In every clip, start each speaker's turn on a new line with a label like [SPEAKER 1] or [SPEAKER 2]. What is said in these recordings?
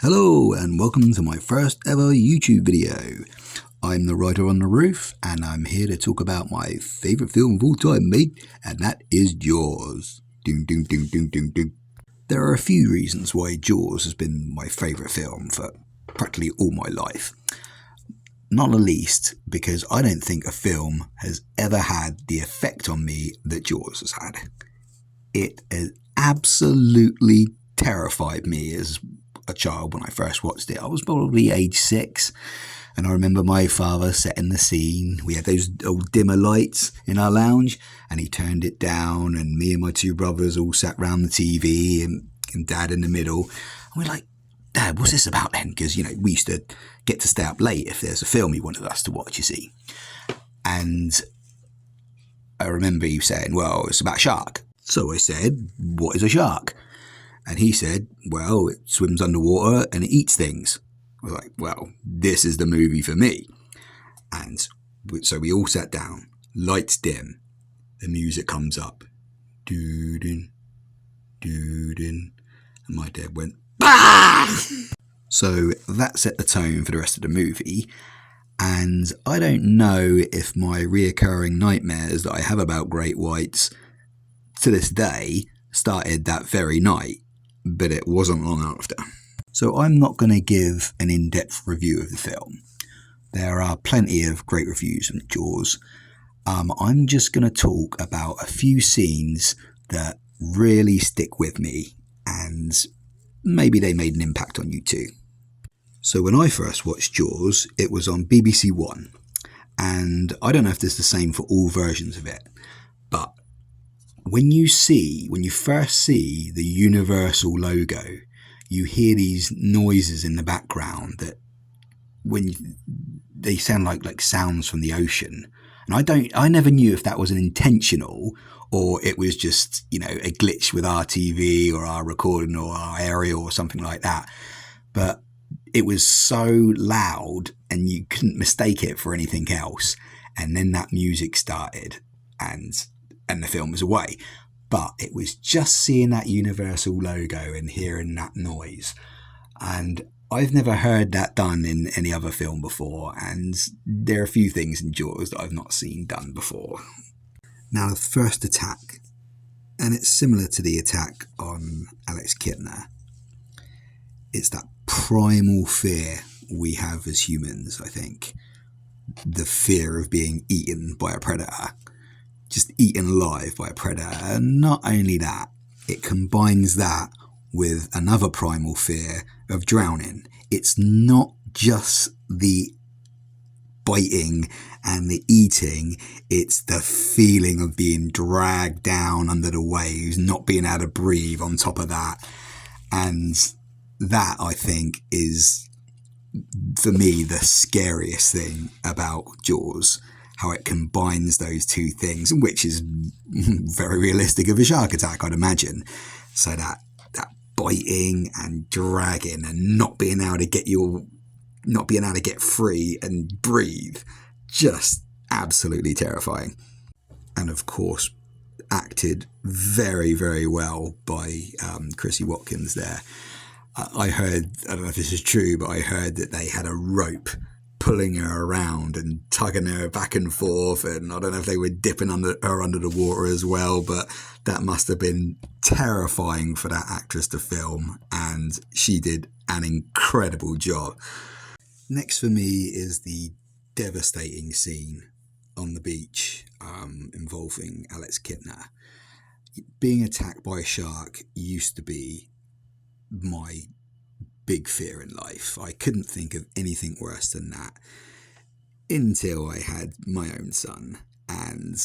[SPEAKER 1] Hello and welcome to my first ever YouTube video. I'm the writer on the roof and I'm here to talk about my favourite film of all time, mate, and that is Jaws. Doom, doom, doom, doom, doom, doom. There are a few reasons why Jaws has been my favourite film for practically all my life. Not the least because I don't think a film has ever had the effect on me that Jaws has had. It has absolutely terrified me as a child when I first watched it. I was probably age 6 and I remember my father setting the scene. We had those old dimmer lights in our lounge and he turned it down and me and my two brothers all sat round the TV and Dad in the middle. And we're like, Dad, what's this about then? Because, we used to get to stay up late if there's a film he wanted us to watch, you see. And I remember you saying, well, it's about a shark. So I said, what is a shark? And he said, well, it swims underwater and it eats things. I was like, well, this is the movie for me. And so we all sat down, lights dim, the music comes up. Doo-doo, doo-doo. And my dad went, bah! So that set the tone for the rest of the movie. And I don't know if my reoccurring nightmares that I have about great whites to this day started that very night. But it wasn't long after. So I'm not going to give an in-depth review of the film. There are plenty of great reviews of Jaws. I'm just going to talk about a few scenes that really stick with me and maybe they made an impact on you too. So when I first watched Jaws, it was on BBC One. And I don't know if this is the same for all versions of it, but when you first see the Universal logo, you hear these noises in the background that they sound like sounds from the ocean. And I never knew if that was an intentional or it was just, a glitch with our TV or our recording or our aerial or something like that. But it was so loud and you couldn't mistake it for anything else. And then that music started and the film was away. But it was just seeing that Universal logo and hearing that noise. And I've never heard that done in any other film before. And there are a few things in Jaws that I've not seen done before. Now, the first attack, and it's similar to the attack on Alex Kintner. It's that primal fear we have as humans, I think. The fear of being eaten by a predator. Just eaten alive by a predator. And not only that, it combines that with another primal fear of drowning. It's not just the biting and the eating, it's the feeling of being dragged down under the waves, not being able to breathe on top of that. And that, I think, is, for me, the scariest thing about Jaws. How it combines those two things, which is very realistic of a shark attack, I'd imagine. So that biting and dragging and not being able to get free and breathe, just absolutely terrifying. And of course, acted very, very well by Chrissy Watkins there. I heard, I don't know if this is true, but I heard that they had a rope pulling her around and tugging her back and forth, and I don't know if they were dipping her under the water as well, but that must have been terrifying for that actress to film, and she did an incredible job. Next for me is the devastating scene on the beach involving Alex Kintner. Being attacked by a shark used to be my big fear in life. I couldn't think of anything worse than that until I had my own son. And,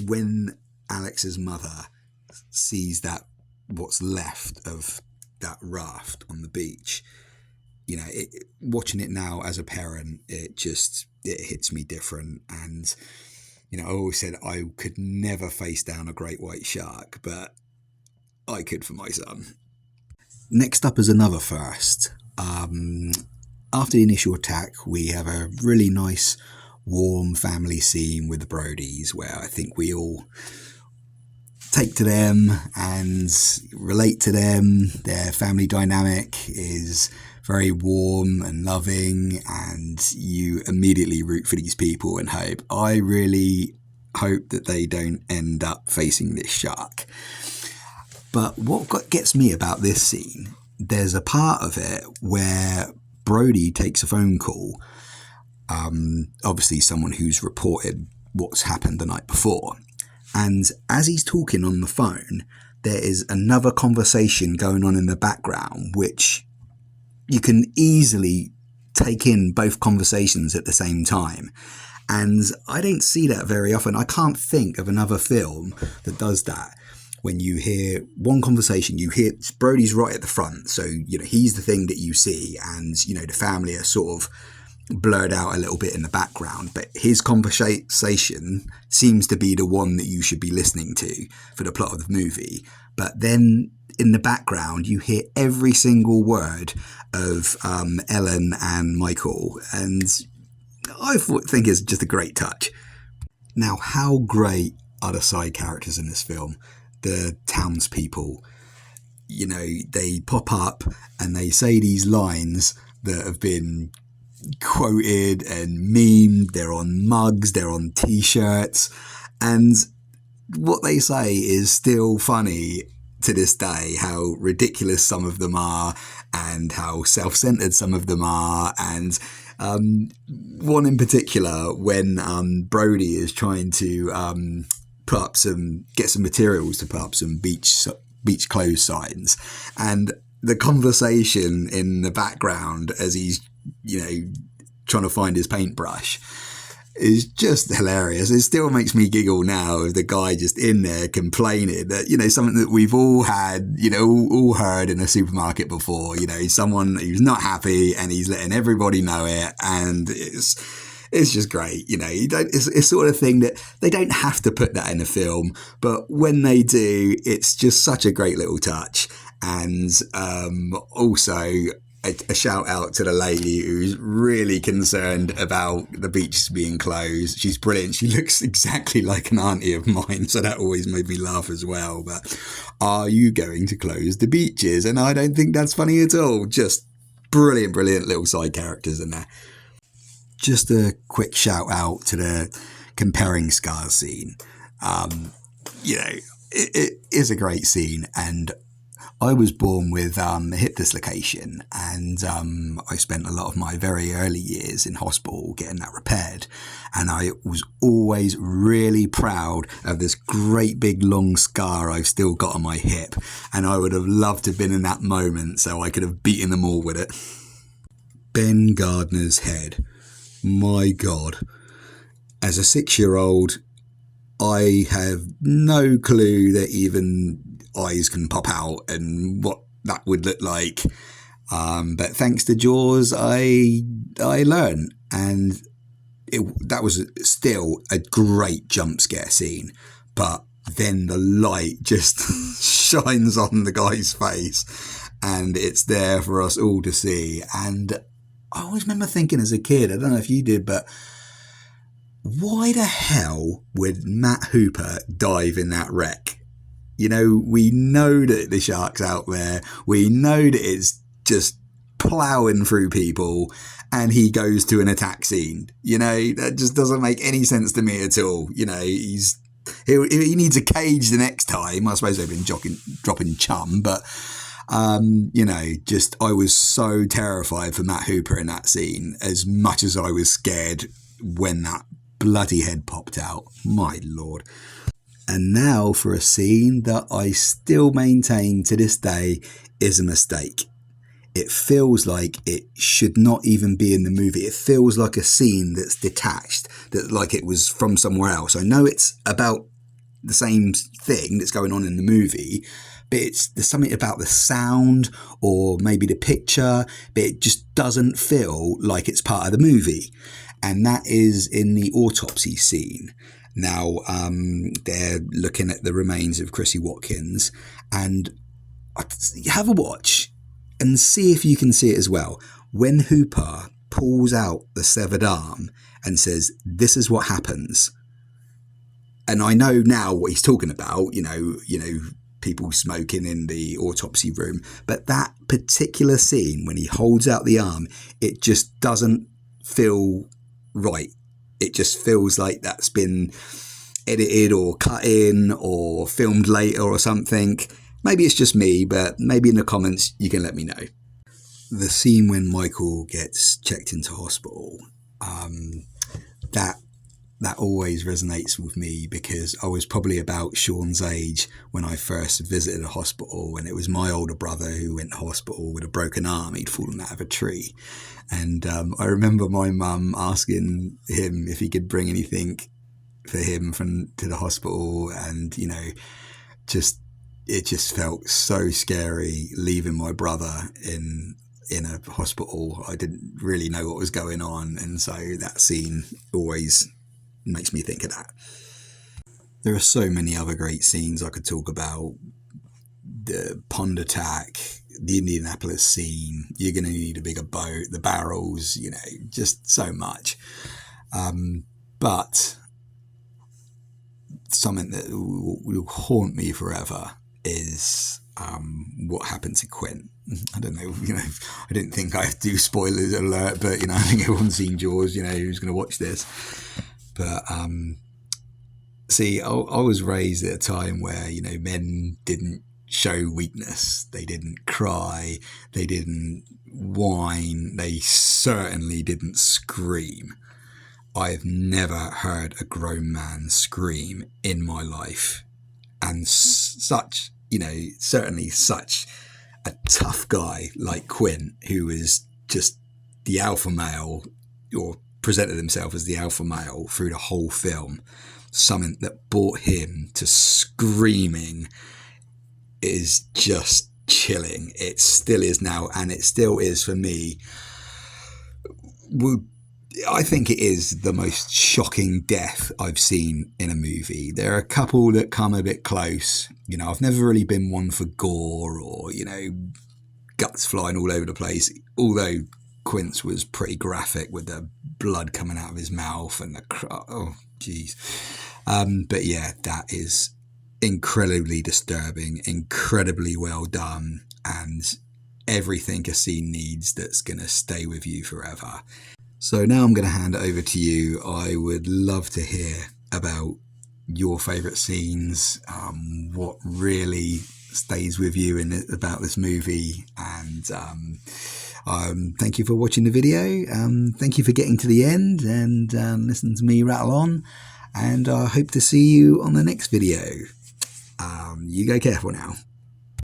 [SPEAKER 1] when Alex's mother sees that what's left of that raft on the beach, watching it now as a parent, it hits me different. And, I always said I could never face down a great white shark, but I could for my son. Next up is another first. After the initial attack, we have a really nice, warm family scene with the Brodies where I think we all take to them and relate to them. Their family dynamic is very warm and loving, and you immediately root for these people and hope. I really hope that they don't end up facing this shark. But what gets me about this scene, there's a part of it where Brody takes a phone call, obviously someone who's reported what's happened the night before. And as he's talking on the phone, there is another conversation going on in the background, which you can easily take in both conversations at the same time. And I don't see that very often. I can't think of another film that does that. When you hear one conversation, you hear Brody's right at the front. So, he's the thing that you see, and, the family are sort of blurred out a little bit in the background, but his conversation seems to be the one that you should be listening to for the plot of the movie. But then in the background, you hear every single word of Ellen and Michael, and I think it's just a great touch. Now, how great are the side characters in this film? The townspeople, they pop up and they say these lines that have been quoted and memed. They're on mugs, they're on t-shirts, and what they say is still funny to this day. How ridiculous some of them are, and how self-centered some of them are. And one in particular, when Brody is trying to get some materials to put up some beach clothes signs, and the conversation in the background as he's trying to find his paintbrush is just hilarious. It still makes me giggle now of the guy just in there complaining that, something that we've all had, all heard in a supermarket before, someone who's not happy and he's letting everybody know it. And it's just great. It's sort of thing that they don't have to put that in a film, but when they do, it's just such a great little touch. And also a shout out to the lady who's really concerned about the beaches being closed. She's brilliant. She looks exactly like an auntie of mine, so that always made me laugh as well. But are you going to close the beaches? And I don't think that's funny at all. Just brilliant little side characters in there. Just a quick shout out to the comparing scars scene. It is a great scene, and I was born with a hip dislocation, and I spent a lot of my very early years in hospital getting that repaired. And I was always really proud of this great big long scar I've still got on my hip. And I would have loved to have been in that moment so I could have beaten them all with it. Ben Gardner's head. My God. As a 6-year-old, I have no clue that even eyes can pop out and what that would look like. But thanks to Jaws, I learned, and that was still a great jump scare scene. But then the light just shines on the guy's face, and it's there for us all to see. And I always remember thinking as a kid, I don't know if you did, but why the hell would Matt Hooper dive in that wreck? We know that the shark's out there. We know that it's just ploughing through people, and he goes to an attack scene. That just doesn't make any sense to me at all. He needs a cage the next time. I suppose they've been dropping chum, but I was so terrified for Matt Hooper in that scene, as much as I was scared when that bloody head popped out. My Lord. And now for a scene that I still maintain to this day is a mistake. It feels like it should not even be in the movie. It feels like a scene that's detached, that like it was from somewhere else. I know it's about the same thing that's going on in the movie, but there's something about the sound or maybe the picture, but it just doesn't feel like it's part of the movie. And that is in the autopsy scene. Now, they're looking at the remains of Chrissy Watkins, and have a watch and see if you can see it as well. When Hooper pulls out the severed arm and says, "This is what happens," and I know now what he's talking about, people smoking in the autopsy room. But that particular scene, when he holds out the arm, it just doesn't feel right. It just feels like that's been edited or cut in or filmed later or something. Maybe it's just me, but maybe in the comments you can let me know. The scene when Michael gets checked into hospital, that always resonates with me, because I was probably about Sean's age when I first visited a hospital, and it was my older brother who went to hospital with a broken arm. He'd fallen out of a tree. And I remember my mum asking him if he could bring anything for him to the hospital, and it just felt so scary leaving my brother in a hospital. I didn't really know what was going on, and so that scene always makes me think of that. There are so many other great scenes I could talk about. The pond attack, the Indianapolis scene, you're going to need a bigger boat, the barrels, just so much. But something that will haunt me forever is what happened to Quint. I don't know, I didn't think I'd do spoilers alert, but I think everyone's seen Jaws, who's going to watch this. But see, I was raised at a time where men didn't show weakness, they didn't cry, they didn't whine, they certainly didn't scream. I've never heard a grown man scream in my life, and certainly such a tough guy like Quint, who was just the alpha male, or presented himself as the alpha male through the whole film. Something that brought him to screaming is just chilling. It still is now, and it still is for me. I think it is the most shocking death I've seen in a movie. There are a couple that come a bit close. I've never really been one for gore or, guts flying all over the place, although Quint's was pretty graphic with the blood coming out of his mouth and oh jeez. But yeah, that is incredibly disturbing, incredibly well done, and everything a scene needs that's going to stay with you forever. So now I'm going to hand it over to you. I would love to hear about your favourite scenes, what really stays with you about this movie, and thank you for watching the video. Thank you for getting to the end and listening to me rattle on, and I hope to see you on the next video. You go careful now.